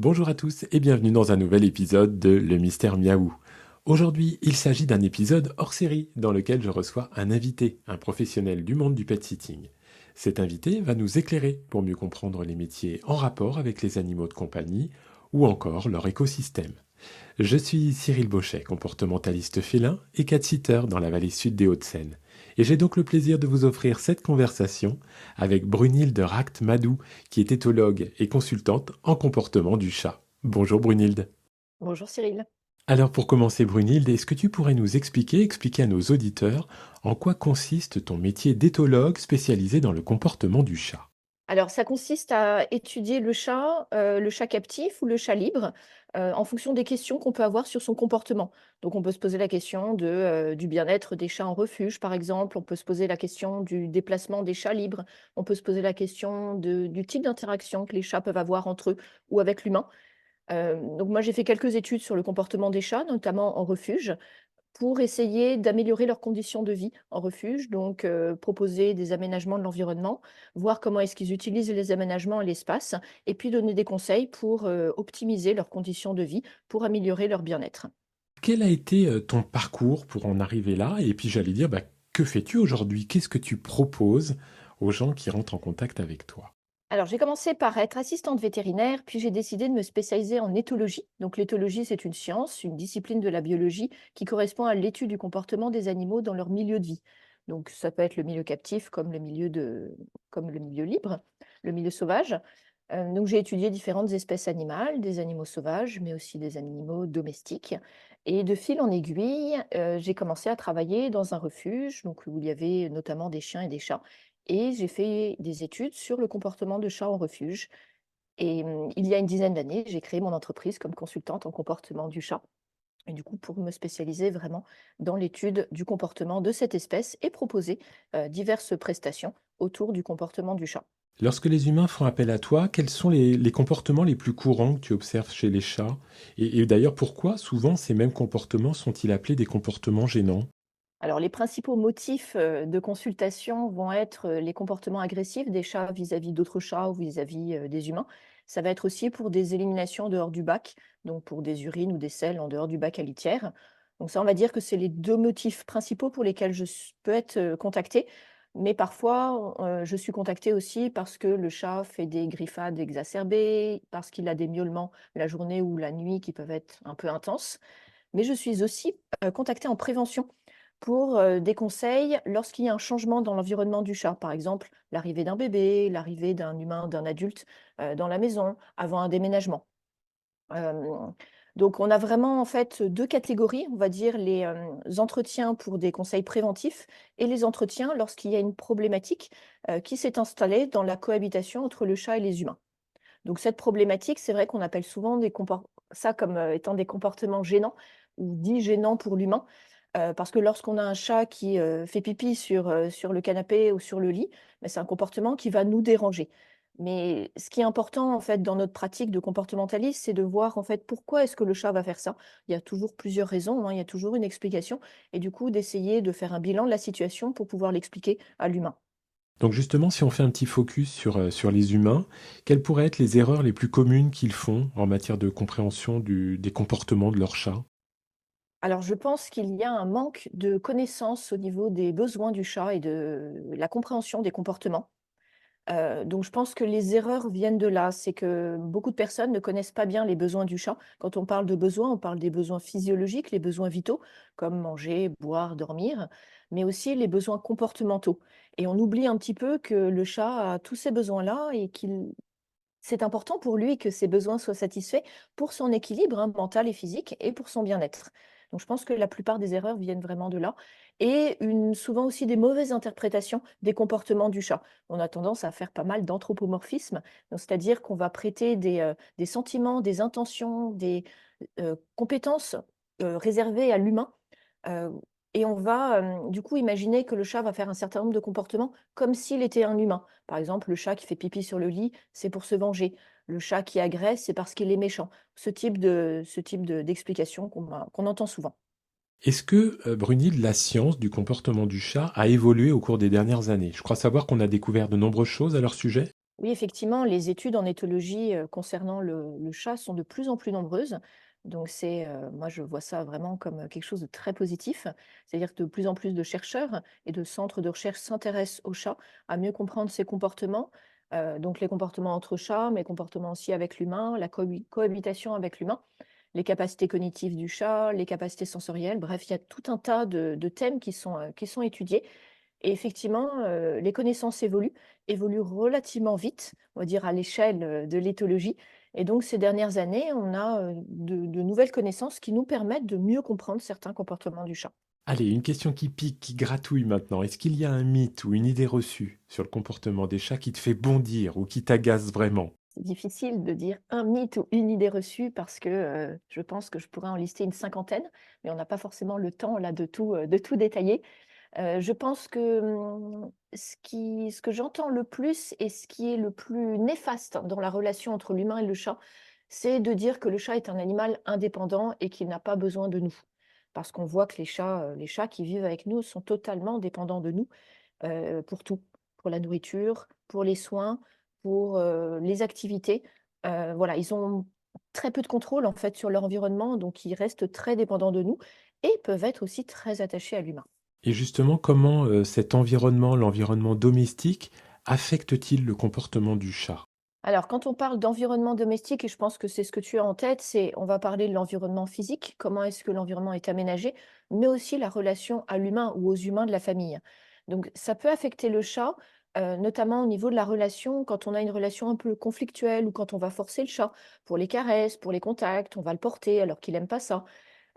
Bonjour à tous et bienvenue dans un nouvel épisode de Le Mystère Miaou. Aujourd'hui, il s'agit d'un épisode hors série dans lequel je reçois un invité, un professionnel du monde du pet sitting. Cet invité va nous éclairer pour mieux comprendre les métiers en rapport avec les animaux de compagnie ou encore leur écosystème. Je suis Cyril Bauchet, comportementaliste félin et cat-sitter dans la vallée sud des Hauts-de-Seine. Et j'ai donc le plaisir de vous offrir cette conversation avec Brunhilde Ract-Madou, qui est éthologue et consultante en comportement du chat. Bonjour Brunhilde. Bonjour Cyril. Alors pour commencer Brunhilde, est-ce que tu pourrais nous expliquer à nos auditeurs en quoi consiste ton métier d'éthologue spécialisé dans le comportement du chat? Alors, ça consiste à étudier le chat captif ou le chat libre, en fonction des questions qu'on peut avoir sur son comportement. Donc, on peut se poser la question du bien-être des chats en refuge, par exemple. On peut se poser la question du déplacement des chats libres. On peut se poser la question du type d'interaction que les chats peuvent avoir entre eux ou avec l'humain. Donc moi, j'ai fait quelques études sur le comportement des chats, notamment en refuge. Pour essayer d'améliorer leurs conditions de vie en refuge, donc proposer des aménagements de l'environnement, voir comment est-ce qu'ils utilisent les aménagements et l'espace et puis donner des conseils pour, optimiser leurs conditions de vie, pour améliorer leur bien-être. Quel a été ton parcours pour en arriver là? Et puis j'allais dire, que fais-tu aujourd'hui? Qu'est-ce que tu proposes aux gens qui rentrent en contact avec toi? Alors j'ai commencé par être assistante vétérinaire, puis j'ai décidé de me spécialiser en éthologie. Donc l'éthologie, c'est une science, une discipline de la biologie qui correspond à l'étude du comportement des animaux dans leur milieu de vie. Donc ça peut être le milieu captif comme le milieu libre, le milieu sauvage. Donc j'ai étudié différentes espèces animales, des animaux sauvages, mais aussi des animaux domestiques. Et de fil en aiguille, j'ai commencé à travailler dans un refuge, donc où il y avait notamment des chiens et des chats. Et j'ai fait des études sur le comportement de chats en refuge. Et il y a une dizaine d'années, j'ai créé mon entreprise comme consultante en comportement du chat. Et du coup, pour me spécialiser vraiment dans l'étude du comportement de cette espèce et proposer diverses prestations autour du comportement du chat. Lorsque les humains font appel à toi, quels sont les comportements les plus courants que tu observes chez les chats? Et d'ailleurs, pourquoi souvent ces mêmes comportements sont-ils appelés des comportements gênants? Alors, les principaux motifs de consultation vont être les comportements agressifs des chats vis-à-vis d'autres chats ou vis-à-vis des humains. Ça va être aussi pour des éliminations en dehors du bac, donc pour des urines ou des selles en dehors du bac à litière. Donc ça, on va dire que c'est les deux motifs principaux pour lesquels peux être contactée. Mais parfois, je suis contactée aussi parce que le chat fait des griffades exacerbées, parce qu'il a des miaulements la journée ou la nuit qui peuvent être un peu intenses. Mais je suis aussi contactée en prévention pour des conseils lorsqu'il y a un changement dans l'environnement du chat. Par exemple, l'arrivée d'un bébé, l'arrivée d'un humain, d'un adulte dans la maison, avant un déménagement. Hem, donc on a vraiment en fait 2 catégories, on va dire les, entretiens pour des conseils préventifs et les entretiens lorsqu'il y a une problématique, qui s'est installée dans la cohabitation entre le chat et les humains. Donc cette problématique, c'est vrai qu'on appelle souvent ça comme, étant des comportements gênants ou dits gênants pour l'humain, parce que lorsqu'on a un chat qui, fait pipi sur le canapé ou sur le lit, bah, c'est un comportement qui va nous déranger. Mais ce qui est important, en fait, dans notre pratique de comportementaliste, c'est de voir, en fait, pourquoi est-ce que le chat va faire ça? Il y a toujours plusieurs raisons, hein, il y a toujours une explication et du coup d'essayer de faire un bilan de la situation pour pouvoir l'expliquer à l'humain. Donc justement, si on fait un petit focus sur les humains, quelles pourraient être les erreurs les plus communes qu'ils font en matière de compréhension des comportements de leur chat? Alors, je pense qu'il y a un manque de connaissances au niveau des besoins du chat et de la compréhension des comportements. Donc je pense que les erreurs viennent de là. C'est que beaucoup de personnes ne connaissent pas bien les besoins du chat. Quand on parle de besoins, on parle des besoins physiologiques, les besoins vitaux, comme manger, boire, dormir, mais aussi les besoins comportementaux. Et on oublie un petit peu que le chat a tous ces besoins-là et qu'il c'est important pour lui que ses besoins soient satisfaits pour son équilibre, hein, mental et physique et pour son bien-être. Donc je pense que la plupart des erreurs viennent vraiment de là et souvent aussi des mauvaises interprétations des comportements du chat. On a tendance à faire pas mal d'anthropomorphisme, donc c'est-à-dire qu'on va prêter des sentiments, des intentions, des compétences réservées à l'humain. Heu et on va, du coup, imaginer que le chat va faire un certain nombre de comportements comme s'il était un humain. Par exemple, le chat qui fait pipi sur le lit, c'est pour se venger. Le chat qui agresse, c'est parce qu'il est méchant. Ce type de d'explication qu'on entend souvent. Est-ce que, Brunhilde, la science du comportement du chat a évolué au cours des dernières années? Je crois savoir qu'on a découvert de nombreuses choses à leur sujet. Oui, effectivement, les études en éthologie concernant le chat sont de plus en plus nombreuses. Donc, moi, je vois ça vraiment comme quelque chose de très positif. C'est-à-dire que de plus en plus de chercheurs et de centres de recherche s'intéressent au chat, à mieux comprendre ses comportements. Donc, les comportements entre chats, mais les comportements aussi avec l'humain, la cohabitation avec l'humain, les capacités cognitives du chat, les capacités sensorielles. Bref, il y a tout un tas de thèmes qui sont étudiés. Et effectivement, les connaissances évoluent relativement vite, on va dire à l'échelle, de l'éthologie. Et donc ces dernières années, on a, de nouvelles connaissances qui nous permettent de mieux comprendre certains comportements du chat. Allez, une question qui pique, qui gratouille maintenant. Est-ce qu'il y a un mythe ou une idée reçue sur le comportement des chats qui te fait bondir ou qui t'agace vraiment? C'est difficile de dire un mythe ou une idée reçue parce que, je pense que je pourrais en lister une cinquantaine, mais on n'a pas forcément le temps là de tout détailler. Je pense que, ce que j'entends le plus et ce qui est le plus néfaste dans la relation entre l'humain et le chat, c'est de dire que le chat est un animal indépendant et qu'il n'a pas besoin de nous. Parce qu'on voit que les chats qui vivent avec nous sont totalement dépendants de nous, pour tout, pour la nourriture, pour les soins, pour, les activités. Voilà, ils ont très peu de contrôle en fait sur leur environnement, donc ils restent très dépendants de nous et peuvent être aussi très attachés à l'humain. Et justement, comment cet environnement, l'environnement domestique, affecte-t-il le comportement du chat? Alors, quand on parle d'environnement domestique, et je pense que c'est ce que tu as en tête, on va parler de l'environnement physique, comment est-ce que l'environnement est aménagé, mais aussi la relation à l'humain ou aux humains de la famille. Donc, ça peut affecter le chat, notamment au niveau de la relation, quand on a une relation un peu conflictuelle ou quand on va forcer le chat pour les caresses, pour les contacts, on va le porter alors qu'il n'aime pas ça.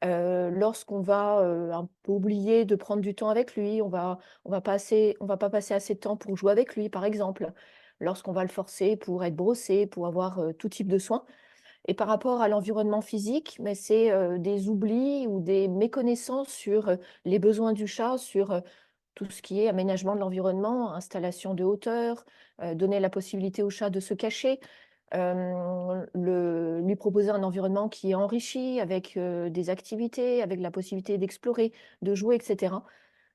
Lorsqu'on va un peu oublier de prendre du temps avec lui, on va pas passer assez de temps pour jouer avec lui, par exemple. Lorsqu'on va le forcer pour être brossé, pour avoir tout type de soins. Et par rapport à l'environnement physique, mais c'est des oublis ou des méconnaissances sur les besoins du chat, sur tout ce qui est aménagement de l'environnement, installation de hauteur, donner la possibilité au chat de se cacher, lui proposer un environnement qui est enrichi avec des activités, avec la possibilité d'explorer, de jouer, etc.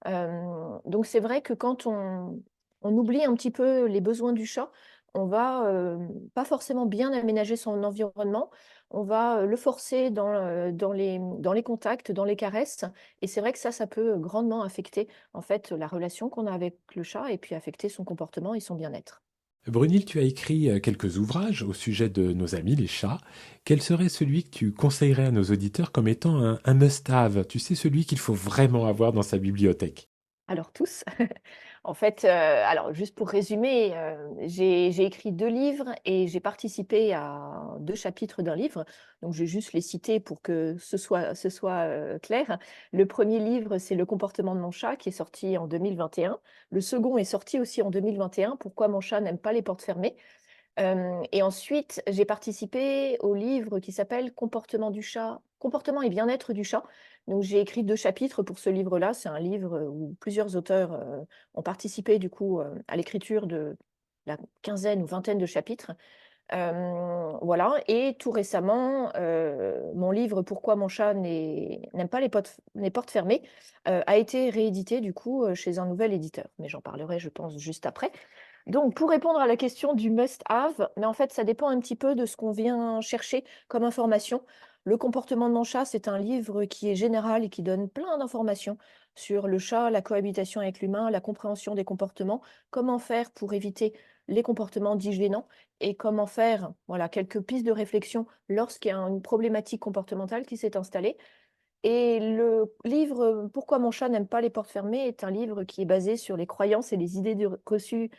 Donc c'est vrai que quand on oublie un petit peu les besoins du chat, on va pas forcément bien aménager son environnement. On va le forcer dans les contacts, dans les caresses. Et c'est vrai que ça peut grandement affecter en fait la relation qu'on a avec le chat et puis affecter son comportement et son bien-être. Brunil, tu as écrit quelques ouvrages au sujet de nos amis, les chats. Quel serait celui que tu conseillerais à nos auditeurs comme étant un must-have? Tu sais, celui qu'il faut vraiment avoir dans sa bibliothèque. Alors tous. En fait, alors juste pour résumer, j'ai écrit 2 livres et j'ai participé à 2 chapitres d'un livre. Donc je vais juste les citer pour que ce soit, clair. Le premier livre, c'est «Le comportement de mon chat» qui est sorti en 2021. Le second est sorti aussi en 2021, «Pourquoi mon chat n'aime pas les portes fermées». Et ensuite, j'ai participé au livre qui s'appelle Comportement et bien-être du chat. Donc j'ai écrit 2 chapitres pour ce livre-là. C'est un livre, où plusieurs auteurs, ont participé du coup, à l'écriture de la quinzaine ou vingtaine de chapitres. Voilà, et tout récemment, mon livre «Pourquoi mon chat n'aime pas les portes fermées», a été réédité du coup, chez un nouvel éditeur. Mais j'en parlerai, je pense, juste après. Donc, pour répondre à la question du must-have, mais en fait, ça dépend un petit peu de ce qu'on vient chercher comme information. Le comportement de mon chat, c'est un livre qui est général et qui donne plein d'informations sur le chat, la cohabitation avec l'humain, la compréhension des comportements, comment faire pour éviter les comportements dits gênants et comment faire, voilà, quelques pistes de réflexion lorsqu'il y a une problématique comportementale qui s'est installée. Et le livre «Pourquoi mon chat n'aime pas les portes fermées» est un livre qui est basé sur les croyances et les idées reçues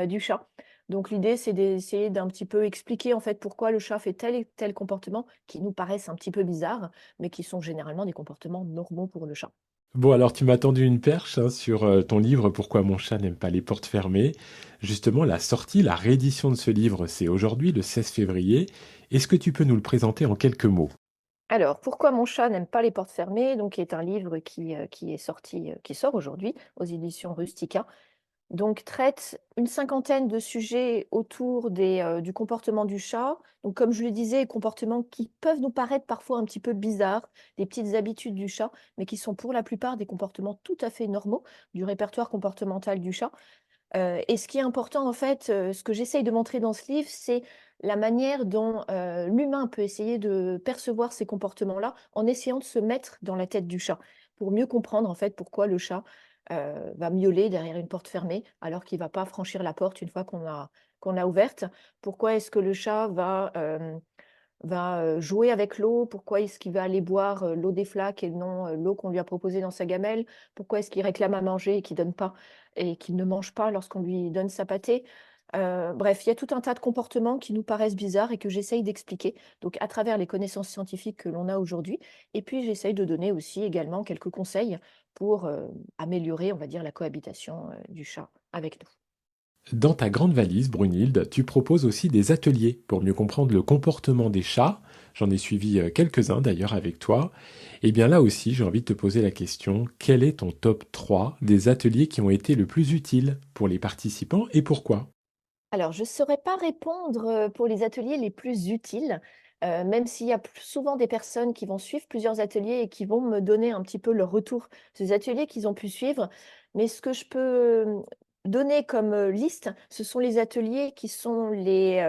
du chat. Donc l'idée, c'est d'essayer d'un petit peu expliquer en fait pourquoi le chat fait tel et tel comportement qui nous paraissent un petit peu bizarres, mais qui sont généralement des comportements normaux pour le chat. Bon, alors tu m'as tendu une perche hein, sur ton livre «Pourquoi mon chat n'aime pas les portes fermées». Justement, la sortie, la réédition de ce livre, c'est aujourd'hui, le 16 février. Est-ce que tu peux nous le présenter en quelques mots? Alors, «Pourquoi mon chat n'aime pas les portes fermées», donc qui est un livre qui est sorti, qui sort aujourd'hui aux éditions Rustica. Donc traite une cinquantaine de sujets autour du comportement du chat. Donc comme je le disais, comportements qui peuvent nous paraître parfois un petit peu bizarres, des petites habitudes du chat, mais qui sont pour la plupart des comportements tout à fait normaux du répertoire comportemental du chat. Et ce qui est important, en fait, ce que j'essaye de montrer dans ce livre, c'est la manière dont, l'humain peut essayer de percevoir ces comportements-là, en essayant de se mettre dans la tête du chat, pour mieux comprendre, en fait, pourquoi le chat, va miauler derrière une porte fermée, alors qu'il va pas franchir la porte une fois qu'on a ouverte. Pourquoi est-ce que le chat va jouer avec l'eau? Pourquoi est-ce qu'il va aller boire, l'eau des flaques et non, l'eau qu'on lui a proposée dans sa gamelle? Pourquoi est-ce qu'il réclame à manger et qu'il donne pas et qu'il ne mange pas lorsqu'on lui donne sa pâtée? Bref, il y a tout un tas de comportements qui nous paraissent bizarres et que j'essaye d'expliquer, donc à travers les connaissances scientifiques que l'on a aujourd'hui, et puis j'essaye de donner aussi également quelques conseils pour, améliorer, on va dire, la cohabitation, du chat avec nous. Dans ta grande valise, Brunhilde, tu proposes aussi des ateliers pour mieux comprendre le comportement des chats. J'en ai suivi quelques-uns d'ailleurs avec toi. Et bien là aussi, j'ai envie de te poser la question, quel est ton top 3 des ateliers qui ont été le plus utiles pour les participants et pourquoi? Alors, je ne saurais pas répondre, pour les ateliers les plus utiles, même s'il y a souvent des personnes qui vont suivre plusieurs ateliers et qui vont me donner un petit peu leur retour, ces ateliers qu'ils ont pu suivre. Mais ce que je peux, donner comme, liste, ce sont les ateliers qui sont les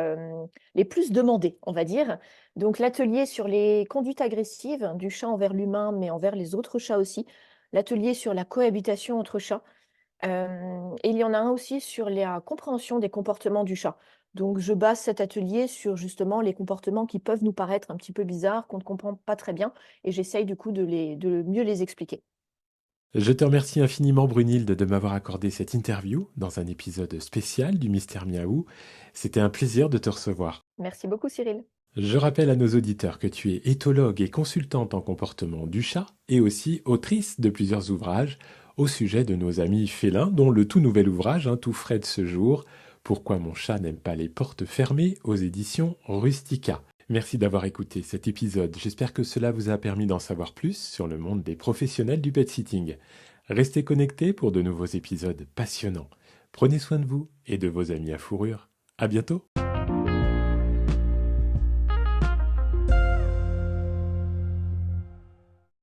plus demandés, on va dire. Donc l'atelier sur les conduites agressives du chat envers l'humain, mais envers les autres chats aussi. L'atelier sur la cohabitation entre chats. Et il y en a un aussi sur la compréhension des comportements du chat. Donc je base cet atelier sur justement les comportements qui peuvent nous paraître un petit peu bizarres, qu'on ne comprend pas très bien et j'essaye du coup de mieux les expliquer. Je te remercie infiniment, Brunhilde, de m'avoir accordé cette interview dans un épisode spécial du Mystère Miaou. C'était un plaisir de te recevoir. Merci beaucoup Cyril. Je rappelle à nos auditeurs que tu es éthologue et consultante en comportement du chat et aussi autrice de plusieurs ouvrages au sujet de nos amis félins, dont le tout nouvel ouvrage, tout frais de ce jour, Pourquoi mon chat n'aime pas les portes fermées aux éditions Rustica. Merci d'avoir écouté cet épisode. J'espère que cela vous a permis d'en savoir plus sur le monde des professionnels du pet sitting. Restez connectés pour de nouveaux épisodes passionnants. Prenez soin de vous et de vos amis à fourrure. À bientôt!